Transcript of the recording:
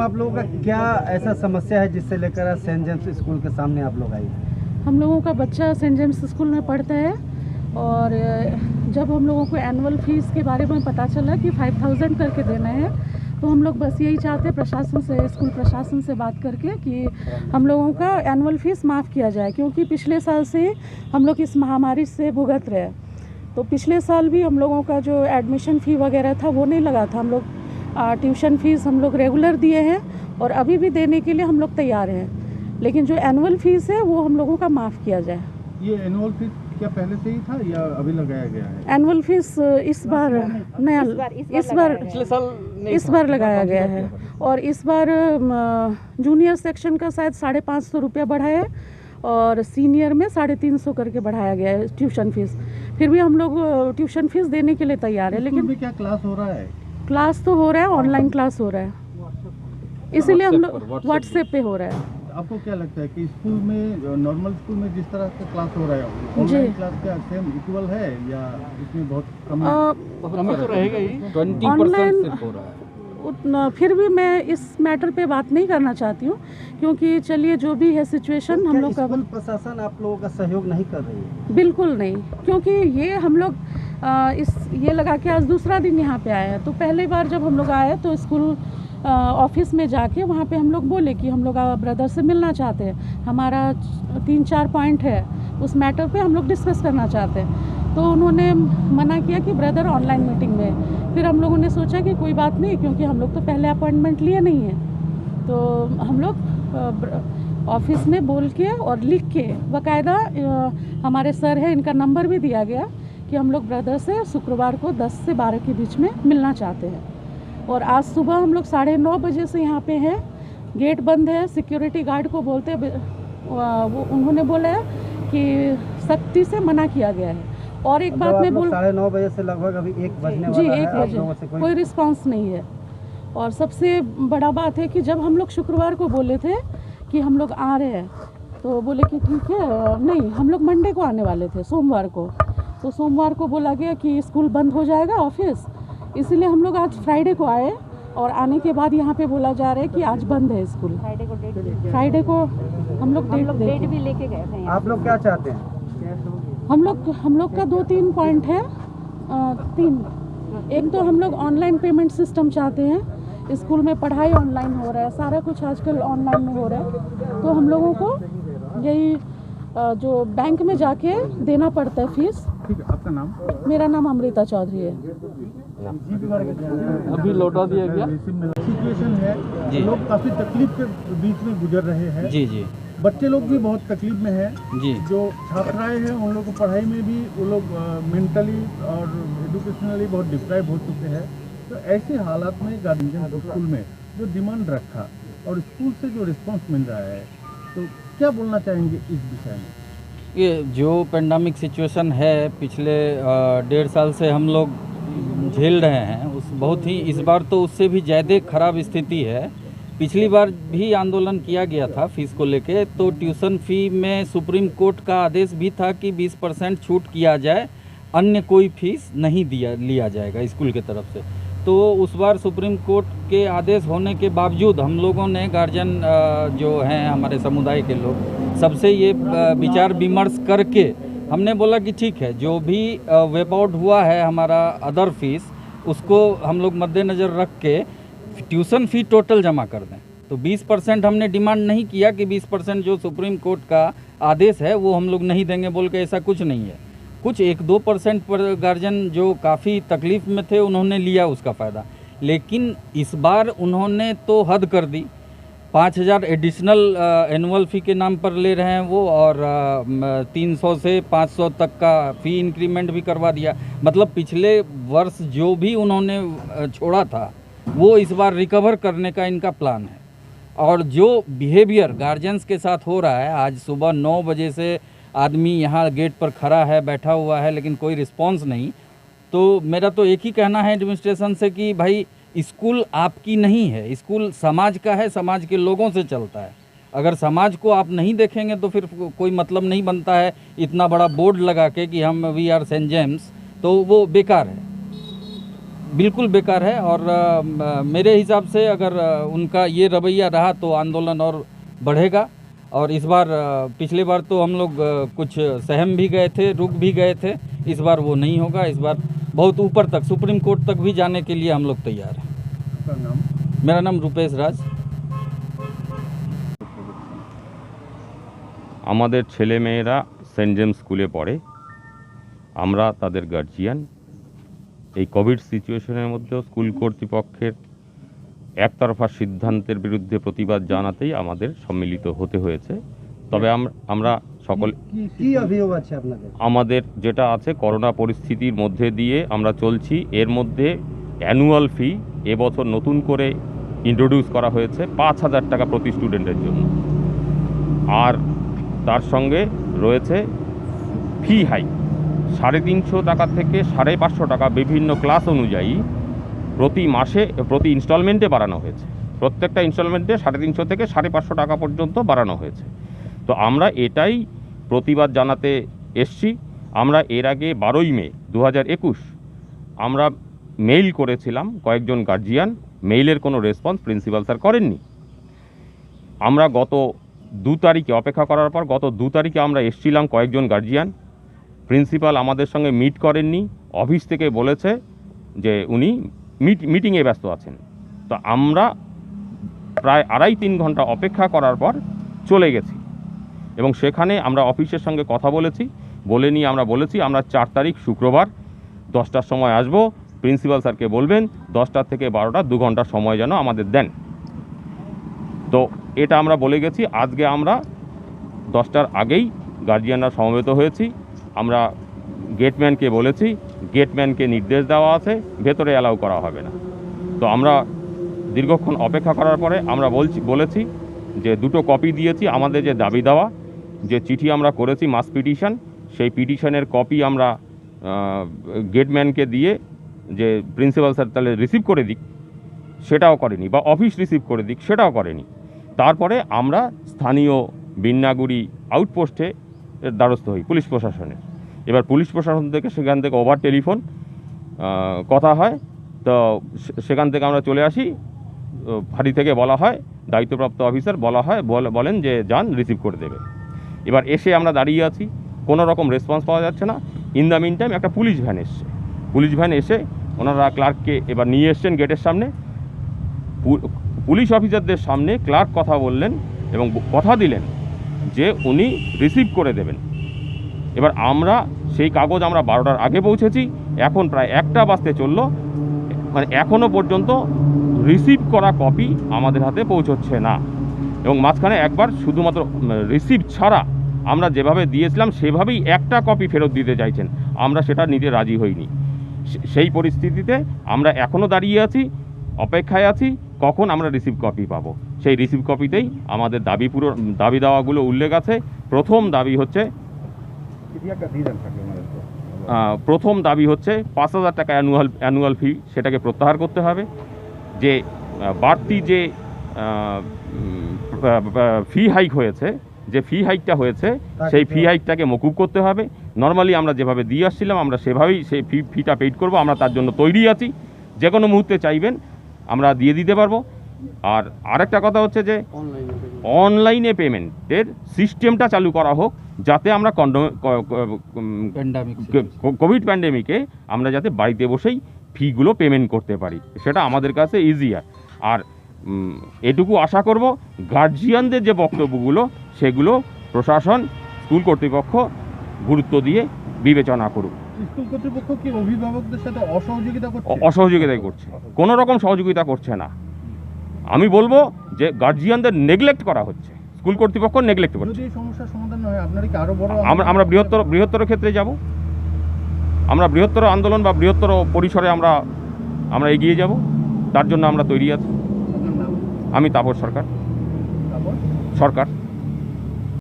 आप लोगों का क्या ऐसा समस्या है जिससे लेकर सेंट जेम्स स्कूल के सामने आप लोग आई? हम लोगों का बच्चा सेंट जेम्स स्कूल में पढ़ता है और जब हम लोगों को एनुअल फीस के बारे में पता चला कि 5000 करके देना है, तो हम लोग बस यही चाहते हैं प्रशासन से, स्कूल प्रशासन से बात करके कि हम लोगों का एनुअल फीस माफ़ किया जाए, क्योंकि पिछले साल से हम लोग इस महामारी से भुगत रहे हैं। तो पिछले साल भी हम लोगों का जो एडमिशन फ़ी वगैरह था वो नहीं लगा था। हम लोग ट्यूशन फीस हम लोग रेगुलर दिए हैं और अभी भी देने के लिए हम लोग तैयार हैं, लेकिन जो एनुअल फीस है वो हम लोगों का माफ़ किया जाए। ये एनुअल फीस क्या पहले से ही था या अभी लगाया गया है? एनुअल फीस इस बार नया इस बार लगाया गया है और इस बार जूनियर सेक्शन का शायद 550 रुपया बढ़ा है और सीनियर में 350 करके बढ़ाया गया है ट्यूशन फीस। फिर भी हम लोग ट्यूशन फीस देने के लिए तैयार है। लेकिन में क्या क्लास हो रहा है? क्लास तो हो रहा है, ऑनलाइन क्लास हो रहा है, इसीलिए हम लोग व्हाट्सएप पे हो रहा है। आपको क्या लगता है कि स्कूल में, नॉर्मल स्कूल में जिस तरह से क्लास हो रहा है, ऑनलाइन क्लास क्या सेम इक्वल है या इसमें बहुत कम तो रहेगा ही? 20% हो रहा है उतना। फिर भी मैं इस मैटर पे बात नहीं करना चाहती हूँ, क्योंकि चलिए जो भी है सिचुएशन हम लोग का। प्रशासन आप लोगों का सहयोग नहीं कर रही है? बिल्कुल नहीं, क्योंकि ये हम लोग ये लगा के आज दूसरा दिन यहाँ पे आए हैं। तो पहली बार जब हम लोग आए तो स्कूल ऑफिस में जाके वहाँ पे हम लोग बोले कि हम लोग ब्रदर से मिलना चाहते हैं, हमारा 3-4 पॉइंट है, उस मैटर पे हम लोग डिस्कस करना चाहते हैं। तो उन्होंने मना किया कि ब्रदर ऑनलाइन मीटिंग में। फिर हम लोगों ने सोचा कि कोई बात नहीं, क्योंकि हम लोग तो पहले अपॉइंटमेंट लिए नहीं है, तो हम लोग ऑफिस में बोल के और लिख के बाकायदा हमारे सर है, इनका नंबर भी दिया गया कि हम लोग ब्रदर से शुक्रवार को 10 से 12 के बीच में मिलना चाहते हैं। और आज सुबह हम लोग 9:30 बजे से यहाँ पे हैं, गेट बंद है, सिक्योरिटी गार्ड को बोलते वो उन्होंने बोला है कि सख्ती से मना किया गया है। और एक बात मैं बोल 9:30 बजे से लगभग अभी 1 बजने वाला है, 1 बजे कोई रिस्पांस नहीं है। और सबसे बड़ा बात है कि जब हम लोग शुक्रवार को बोले थे कि हम लोग आ रहे हैं, तो बोले कि ठीक है, नहीं हम लोग मंडे को आने वाले थे, सोमवार को। तो सोमवार को बोला गया कि स्कूल बंद हो जाएगा ऑफिस, इसीलिए हम लोग आज फ्राइडे को आए और आने के बाद यहाँ पे बोला जा रहा है कि आज बंद है स्कूल। फ्राइडे को हम लोग डेट भी लेके गए थे। आप लोग क्या चाहते हैं? हम लोग का 2-3 पॉइंट है। 3, एक तो हम लोग ऑनलाइन पेमेंट सिस्टम चाहते हैं। स्कूल में पढ़ाई ऑनलाइन हो रहा है, सारा कुछ आजकल ऑनलाइन में हो रहा है, तो हम लोगों को यही जो बैंक में जाके देना पड़ता है फीस। ठीक है, आपका नाम? मेरा नाम अमृता चौधरी है। अभी लौटा दिया गया। सिचुएशन है, लोग काफी तकलीफ के बीच में गुजर रहे हैं। जी जी। बच्चे लोग भी बहुत तकलीफ में हैं जी। जो छात्राएं हैं उन लोगों को पढ़ाई में भी वो लोग मेंटली और एजुकेशनली बहुत डिप्राइव हो चुके हैं। तो ऐसे हालात में गार्जियन स्कूल में जो डिमांड रखा और स्कूल से जो रिस्पांस मिल रहा है, तो क्या बोलना चाहेंगे इस विषय में? ये जो पेंडेमिक सिचुएशन है पिछले 1.5 साल से हम लोग झेल रहे हैं, उस बहुत ही, इस बार तो उससे भी ज़्यादा खराब स्थिति है। पिछली बार भी आंदोलन किया गया था फीस को लेके, तो ट्यूशन फ़ी में सुप्रीम कोर्ट का आदेश भी था कि 20% छूट किया जाए, अन्य कोई फीस नहीं लिया जाएगा स्कूल की तरफ से। तो उस बार सुप्रीम कोर्ट के आदेश होने के बावजूद हम लोगों ने गार्जियन जो हैं हमारे समुदाय के लोग, सबसे ये विचार विमर्श करके हमने बोला कि ठीक है, जो भी वेप आउट हुआ है हमारा अदर फीस, उसको हम लोग मद्देनज़र रख के ट्यूशन फ़ी टोटल जमा कर दें। तो 20% हमने डिमांड नहीं किया कि 20% जो सुप्रीम कोर्ट का आदेश है वो हम लोग नहीं देंगे बोल के, ऐसा कुछ नहीं है। कुछ 1-2% पर गार्जियन जो काफ़ी तकलीफ़ में थे उन्होंने लिया उसका फ़ायदा, लेकिन इस बार उन्होंने तो हद कर दी। 5,000 एडिशनल एनुअल फ़ी के नाम पर ले रहे हैं वो, और 300 से 500 तक का फ़ी इंक्रीमेंट भी करवा दिया। मतलब पिछले वर्ष जो भी उन्होंने छोड़ा था वो इस बार रिकवर करने का इनका प्लान है। और जो बिहेवियर गार्जियंस के साथ हो रहा है, आज सुबह 9 बजे से आदमी यहाँ गेट पर खड़ा है, बैठा हुआ है, लेकिन कोई रिस्पांस नहीं। तो मेरा तो एक ही कहना है एडमिनिस्ट्रेशन से कि भाई स्कूल आपकी नहीं है, स्कूल समाज का है, समाज के लोगों से चलता है। अगर समाज को आप नहीं देखेंगे तो फिर कोई मतलब नहीं बनता है इतना बड़ा बोर्ड लगा के कि हम वी आर सेंट जेम्स, तो वो बेकार है। बिल्कुल बेकार है। और मेरे हिसाब से अगर उनका ये रवैया रहा तो आंदोलन और बढ़ेगा। और इस बार पिछले बार तो हम लोग कुछ सहम भी गए थे, रुक भी गए थे। इस बार वो नहीं होगा। इस बार बहुत ऊपर तक, सुप्रीम कोर्ट तक भी जाने के लिए हम लोग तैयार हैं। आपका नाम? मेरा नाम रूपेश राज। আমাদের ছেলেমেয়েরা সেন্ট জেমস স্কুলে পড়ে, আমরা তাদের গার্জিয়ান। এই কোভিড সিচুয়েশনের মধ্যেও স্কুল কর্তৃপক্ষের একতরফা সিদ্ধান্তের বিরুদ্ধে প্রতিবাদ জানাতেই আমাদের সম্মিলিত হতে হয়েছে। তবে আমরা সকল কি অভিযোগ আছে আপনাদের? আমাদের যেটা আছে, করোনা পরিস্থিতির মধ্যে দিয়ে আমরা চলছি। এর মধ্যে অ্যানুয়াল ফি এবছর নতুন করে ইন্ট্রোডিউস করা হয়েছে 5,000 টাকা প্রতি স্টুডেন্টের জন্য। আর তার সঙ্গে রয়েছে ফি হাইক 350 টাকা থেকে 550 টাকা বিভিন্ন ক্লাস অনুযায়ী প্রতি মাসে, প্রতি ইনস্টলমেন্টে বাড়ানো হয়েছে। প্রত্যেকটা ইনস্টলমেন্টে 350 থেকে 550 টাকা পর্যন্ত বাড়ানো হয়েছে। তো আমরা এটাই প্রতিবাদ জানাতে এসছি। আমরা এর আগে 12ই মে 2021 আমরা মেইল করেছিলাম কয়েকজন গার্জিয়ান, মেইলের কোনো রেসপন্স প্রিন্সিপাল স্যার করেননি। আমরা গত 2 তারিখে অপেক্ষা করার পর গত 2 তারিখে আমরা এসেছিলাম কয়েকজন গার্জিয়ান। প্রিন্সিপাল আমাদের সঙ্গে মিট করেননি। অফিস থেকে বলেছে যে উনি মিটিংয়ে ব্যস্ত আছেন। তো আমরা প্রায় 2.5-3 ঘন্টা অপেক্ষা করার পর চলে গেছি এবং সেখানে আমরা অফিসের সঙ্গে কথা বলেছি। আমরা বলেছি আমরা 4 তারিখ শুক্রবার 10টার সময় আসব। প্রিন্সিপাল স্যারকে বলবেন 10টা থেকে 12টা 2 ঘন্টা সময় যেন আমাদের দেন। তো এটা আমরা বলে গেছি। আজকে আমরা 10টার আগেই গার্জিয়ানরা সমবেত হয়েছি। আমরা গেটম্যানকে বলেছি, গেটম্যানকে নির্দেশ দেওয়া আছে ভেতরে অ্যালাউ করা হবে না। তো আমরা দীর্ঘক্ষণ অপেক্ষা করার পরে আমরা বলেছি যে 2টো কপি দিয়েছি। আমাদের যে দাবি দেওয়া যে চিঠি আমরা করেছি মাস পিটিশন, সেই পিটিশনের কপি আমরা গেটম্যানকে দিয়ে যে প্রিন্সিপাল স্যার তাহলে রিসিভ করে দিক, সেটাও করেনি, বা অফিস রিসিভ করে দিক, সেটাও করেনি। তারপরে আমরা স্থানীয় বিন্নাগুড়ি আউটপোস্টে দ্বারস্থ হই পুলিশ প্রশাসনের। এবার পুলিশ প্রশাসন থেকে সেখান থেকে ওভার টেলিফোন কথা হয়। তো সেখান থেকে আমরা চলে আসি। ফাঁড়ি থেকে বলা হয়, দায়িত্বপ্রাপ্ত অফিসার বলেন যে যান, রিসিভ করে দেবে। এবার এসে আমরা দাঁড়িয়ে আছি, কোনো রকম রেসপন্স পাওয়া যাচ্ছে না। ইন দ্য মিন টাইম একটা পুলিশ ভ্যান এসছে। পুলিশ ভ্যান এসে ওনারা ক্লার্ককে এবার নিয়ে এসছেন গেটের সামনে। পুলিশ অফিসারদের সামনে ক্লার্ক কথা বললেন এবং কথা দিলেন যে উনি রিসিভ করে দেবেন। এবার আমরা সেই কাগজ আমরা 12টার আগে পৌঁছেছি, এখন প্রায় 1টা বাজতে চললো, মানে এখনও পর্যন্ত রিসিভ করা কপি আমাদের হাতে পৌঁছচ্ছে না। এবং মাঝখানে একবার শুধুমাত্র রিসিভ ছাড়া আমরা যেভাবে দিয়েছিলাম সেভাবেই একটা কপি ফেরত দিতে চাইছেন। আমরা সেটা নিতে রাজি হইনি। সেই পরিস্থিতিতে আমরা এখনও দাঁড়িয়ে আছি, অপেক্ষায় আছি কখন আমরা রিসিভ কপি পাবো। সেই রিসিভ কপিতেই আমাদের দাবি দেওয়াগুলো উল্লেখ আছে। প্রথম দাবি হচ্ছে 5,000 টাকা অ্যানুয়াল ফি, সেটাকে প্রত্যাহার করতে হবে। যে বাড়তি যে ফি হাইক হয়েছে, যে ফি হাইকটা হয়েছে সেই ফি হাইকটাকে মকুব করতে হবে। নর্মালি আমরা যেভাবে দিয়ে আসছিলাম আমরা সেভাবেই সেই ফিটা পেইড করব। আমরা তার জন্য তৈরি আছি। যে কোনো মুহূর্তে চাইবেন আমরা দিয়ে দিতে পারবো। আর আরেকটা কথা হচ্ছে যে অনলাইনে পেমেন্টের সিস্টেমটা চালু করা হোক, যাতে আমরা কোভিড প্যান্ডেমিকে আমরা যাতে বাড়িতে বসেই ফিগুলো পেমেন্ট করতে পারি, সেটা আমাদের কাছে ইজিয়ার। আর এটুকু আশা করব গার্জিয়ানদের যে বক্তব্যগুলো সেগুলো প্রশাসন, স্কুল কর্তৃপক্ষ গুরুত্ব দিয়ে বিবেচনা করুক। স্কুল কর্তৃপক্ষ কি অভিভাবকদের সাথে অসহযোগিতা করছে? কোনো রকম সহযোগিতা করছে না। আমি বলবো যে গার্জিয়ানদের নেগলেক্ট করা হচ্ছে, স্কুল কর্তৃপক্ষ নেগলেক্ট করছে। যদি এই সমস্যার সমাধান না হয় আপনারা কি আরো বড় আমরা বৃহত্তর ক্ষেত্রে যাব। আমরা বৃহত্তর আন্দোলন বা বৃহত্তর পরিসরে আমরা এগিয়ে যাব। তার জন্য আমরা তৈরি আছি। আমি তাপস সরকার।